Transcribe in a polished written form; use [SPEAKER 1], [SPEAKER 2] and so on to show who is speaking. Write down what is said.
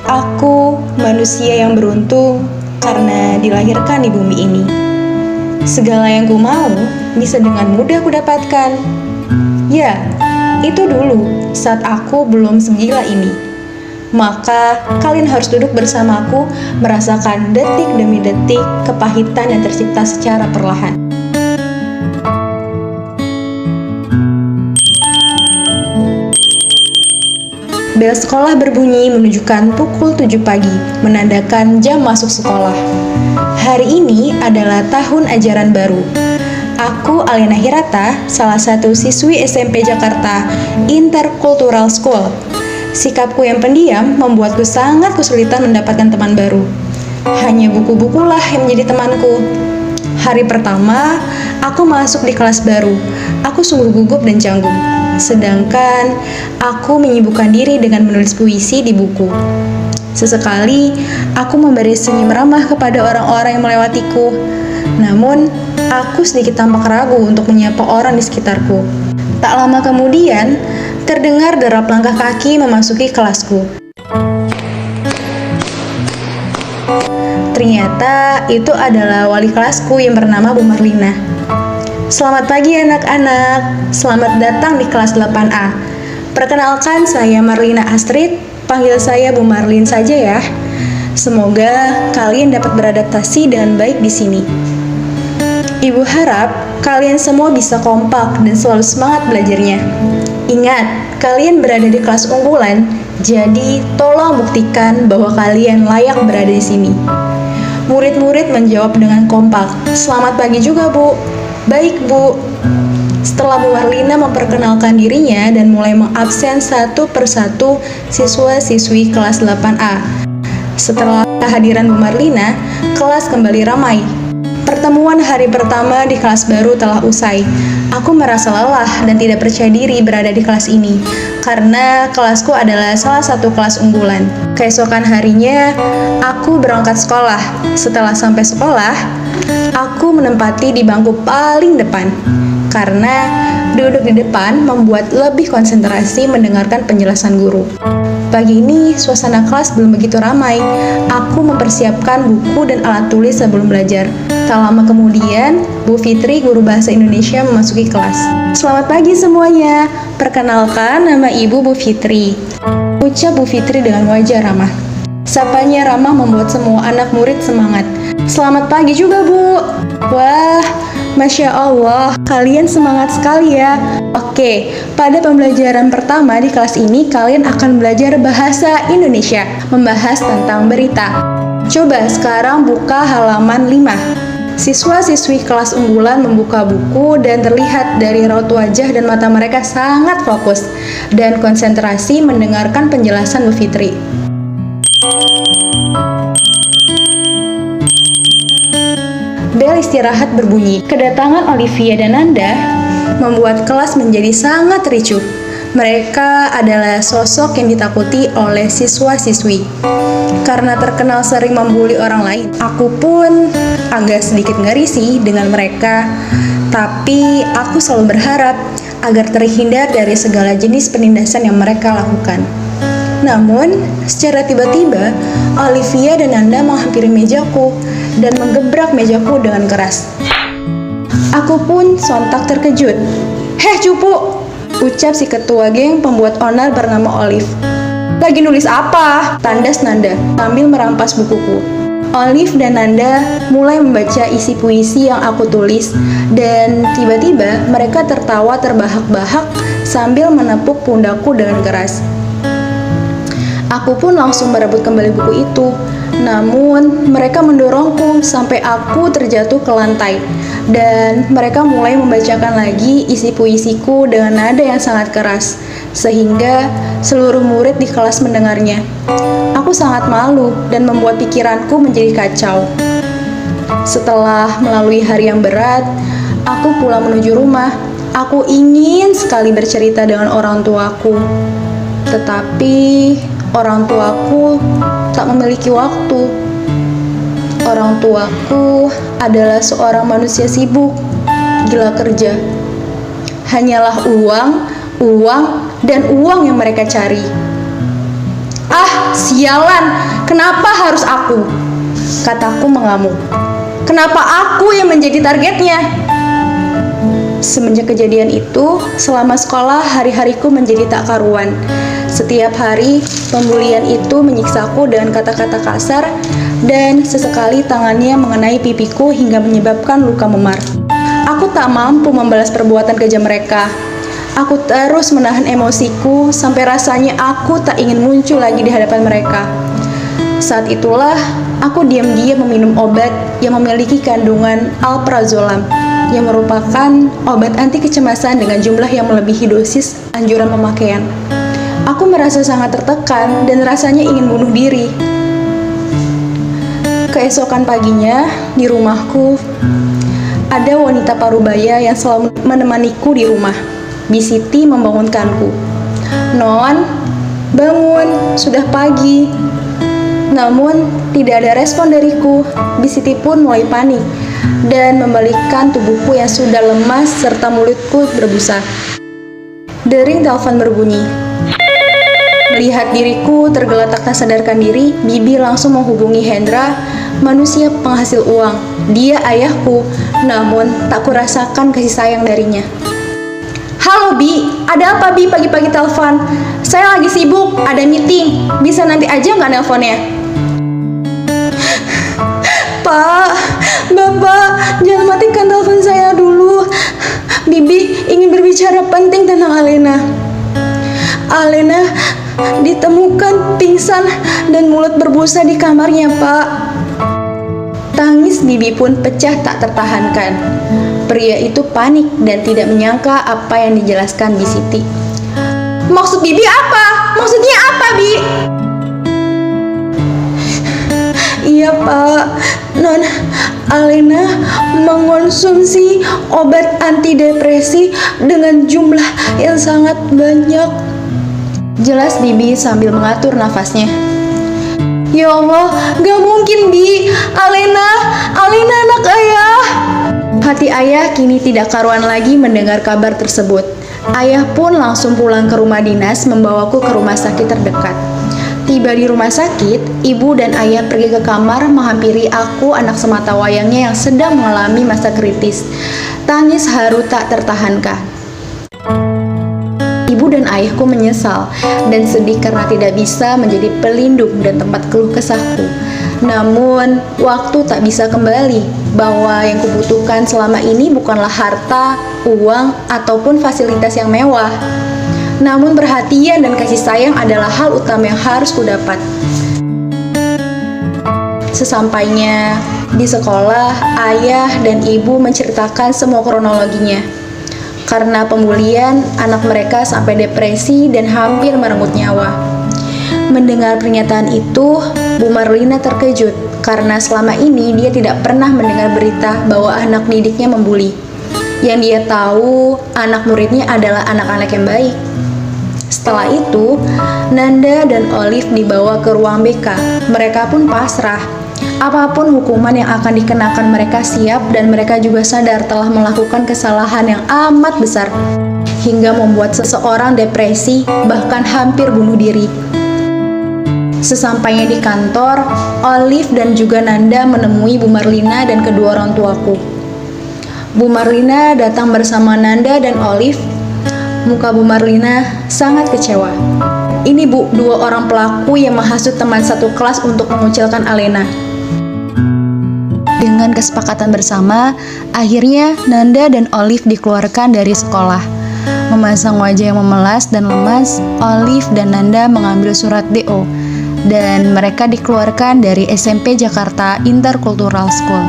[SPEAKER 1] Aku manusia yang beruntung karena dilahirkan di bumi ini. Segala yang ku mau bisa dengan mudah ku dapatkan. Ya, itu dulu saat aku belum segila ini. Maka kalian harus duduk bersamaku merasakan detik demi detik kepahitan yang tercipta secara perlahan. Bel sekolah berbunyi menunjukkan pukul 7 pagi, menandakan jam masuk sekolah. Hari ini adalah tahun ajaran baru. Aku, Aliana Hirata, salah satu siswi SMP Jakarta Intercultural School. Sikapku yang pendiam membuatku sangat kesulitan mendapatkan teman baru. Hanya buku-bukulah yang menjadi temanku. Hari pertama, aku masuk di kelas baru. Aku sungguh gugup dan canggung. Sedangkan aku menyibukkan diri dengan menulis puisi di buku. Sesekali, aku memberi senyum ramah kepada orang-orang yang melewatiku. Namun, aku sedikit tampak ragu untuk menyapa orang di sekitarku. Tak lama kemudian, terdengar derap langkah kaki memasuki kelasku. Ternyata itu adalah wali kelasku yang bernama Bu Marlina. Selamat pagi anak-anak, selamat datang di kelas 8A. Perkenalkan, saya Marlina Astrid, panggil saya Bu Marlin saja ya. Semoga kalian dapat beradaptasi dengan baik di sini. Ibu harap kalian semua bisa kompak dan selalu semangat belajarnya. Ingat, kalian berada di kelas unggulan, jadi tolong buktikan bahwa kalian layak berada di sini. Murid-murid menjawab dengan kompak, "Selamat pagi juga, Bu." "Baik, Bu." Setelah Bu Marlina memperkenalkan dirinya dan mulai mengabsen satu persatu siswa-siswi kelas 8A. Setelah kehadiran Bu Marlina, kelas kembali ramai. Pertemuan hari pertama di kelas baru telah usai. Aku merasa lelah dan tidak percaya diri berada di kelas ini, karena kelasku adalah salah satu kelas unggulan. Keesokan harinya, aku berangkat sekolah. Setelah sampai sekolah, aku menempati di bangku paling depan, karena duduk di depan membuat lebih konsentrasi mendengarkan penjelasan guru. Pagi ini, suasana kelas belum begitu ramai. Aku mempersiapkan buku dan alat tulis sebelum belajar. Tak lama kemudian, Bu Fitri, guru bahasa Indonesia, memasuki kelas. "Selamat pagi semuanya. Perkenalkan, nama Ibu Bu Fitri." Ucap Bu Fitri dengan wajah ramah. Sapanya ramah membuat semua anak murid semangat. "Selamat pagi juga, Bu." "Wah, Masya Allah, kalian semangat sekali ya. Oke, pada pembelajaran pertama di kelas ini kalian akan belajar bahasa Indonesia, membahas tentang berita. Coba sekarang buka halaman 5. Siswa-siswi kelas unggulan membuka buku dan terlihat dari raut wajah dan mata mereka sangat fokus dan konsentrasi mendengarkan penjelasan Bu Fitri. Bel istirahat berbunyi. Kedatangan Olivia dan Nanda membuat kelas menjadi sangat ricuh. Mereka adalah sosok yang ditakuti oleh siswa-siswi. Karena terkenal sering membuli orang lain, aku pun agak sedikit ngeri sih dengan mereka. Tapi aku selalu berharap agar terhindar dari segala jenis penindasan yang mereka lakukan. Namun, secara tiba-tiba, Olivia dan Nanda menghampiri mejaku dan menggebrak mejaku dengan keras. Aku pun sontak terkejut. "Heh cupu!" ucap si ketua geng pembuat onar bernama Olive. "Lagi nulis apa?" tandas Nanda sambil merampas bukuku. Olive dan Nanda mulai membaca isi puisi yang aku tulis dan tiba-tiba mereka tertawa terbahak-bahak sambil menepuk pundakku dengan keras. Aku pun langsung merebut kembali buku itu. Namun, mereka mendorongku sampai aku terjatuh ke lantai. Dan mereka mulai membacakan lagi isi puisiku dengan nada yang sangat keras, sehingga seluruh murid di kelas mendengarnya. Aku sangat malu dan membuat pikiranku menjadi kacau. Setelah melalui hari yang berat, aku pulang menuju rumah. Aku ingin sekali bercerita dengan orang tuaku. Tetapi orang tuaku tak memiliki waktu. Orang tuaku adalah seorang manusia sibuk, gila kerja. Hanyalah uang, uang, dan uang yang mereka cari. "Ah, sialan, kenapa harus aku?" kataku mengamuk. "Kenapa aku yang menjadi targetnya?" Semenjak kejadian itu, selama sekolah hari-hariku menjadi tak karuan. Setiap hari, pembulian itu menyiksaku dengan kata-kata kasar dan sesekali tangannya mengenai pipiku hingga menyebabkan luka memar. Aku tak mampu membalas perbuatan kejam mereka. Aku terus menahan emosiku sampai rasanya aku tak ingin muncul lagi di hadapan mereka. Saat itulah, aku diam-diam meminum obat yang memiliki kandungan alprazolam, yang merupakan obat anti kecemasan dengan jumlah yang melebihi dosis anjuran pemakaian. Aku merasa sangat tertekan dan rasanya ingin bunuh diri. Keesokan paginya, di rumahku, ada wanita parubaya yang selalu menemaniku di rumah. Bi Siti membangunkanku. "Non, bangun, sudah pagi." Namun, tidak ada respon dariku. Bi Siti pun mulai panik dan membalikkan tubuhku yang sudah lemas serta mulutku berbusa. Dering telepon berbunyi. Melihat diriku tergeletak tak sadarkan diri, Bibi langsung menghubungi Hendra, manusia penghasil uang. Dia ayahku, namun tak kurasakan kasih sayang darinya. "Halo Bi, ada apa Bi pagi-pagi telepon? Saya lagi sibuk, ada meeting. Bisa nanti aja nggak nelponnya?" "Pak, Bapak, jangan matikan telepon saya dulu. Bibi ingin berbicara penting tentang Alena." "Alena ditemukan pingsan dan mulut berbusa di kamarnya, Pak." Tangis Bibi pun pecah tak tertahankan. Pria itu panik dan tidak menyangka apa yang dijelaskan Bi Siti. "Maksud Bibi apa? Maksudnya apa, Bi?" "Iya, Pak. Non Alena mengonsumsi obat antidepresi dengan jumlah yang sangat banyak," jelas Bibi sambil mengatur nafasnya. "Ya Allah, gak mungkin Bi. Alena anak ayah." Hati ayah kini tidak karuan lagi mendengar kabar tersebut. Ayah pun langsung pulang ke rumah dinas membawaku ke rumah sakit terdekat. Tiba di rumah sakit, ibu dan ayah pergi ke kamar menghampiri aku, anak semata wayangnya yang sedang mengalami masa kritis. Tangis haru tak tertahankan. Ibu dan ayahku menyesal dan sedih karena tidak bisa menjadi pelindung dan tempat keluh kesahku. Namun, waktu tak bisa kembali, bahwa yang kubutuhkan selama ini bukanlah harta, uang, ataupun fasilitas yang mewah. Namun perhatian dan kasih sayang adalah hal utama yang harus kudapat. Sesampainya di sekolah, ayah dan ibu menceritakan semua kronologinya. Karena pembulian, anak mereka sampai depresi dan hampir merenggut nyawa. Mendengar pernyataan itu, Bu Marlina terkejut karena selama ini dia tidak pernah mendengar berita bahwa anak didiknya membuli. Yang dia tahu, anak muridnya adalah anak-anak yang baik. Setelah itu, Nanda dan Olive dibawa ke ruang BK. Mereka pun pasrah. Apapun hukuman yang akan dikenakan mereka siap dan mereka juga sadar telah melakukan kesalahan yang amat besar hingga membuat seseorang depresi bahkan hampir bunuh diri. Sesampainya di kantor, Olive dan juga Nanda menemui Bu Marlina dan kedua orang tuaku. Bu Marlina datang bersama Nanda dan Olive. Muka Bu Marlina sangat kecewa. "Ini Bu, dua orang pelaku yang menghasut teman satu kelas untuk mengucilkan Alena." Dengan kesepakatan bersama, akhirnya Nanda dan Olive dikeluarkan dari sekolah. Memasang wajah yang memelas dan lemas, Olive dan Nanda mengambil surat DO dan mereka dikeluarkan dari SMP Jakarta Intercultural School.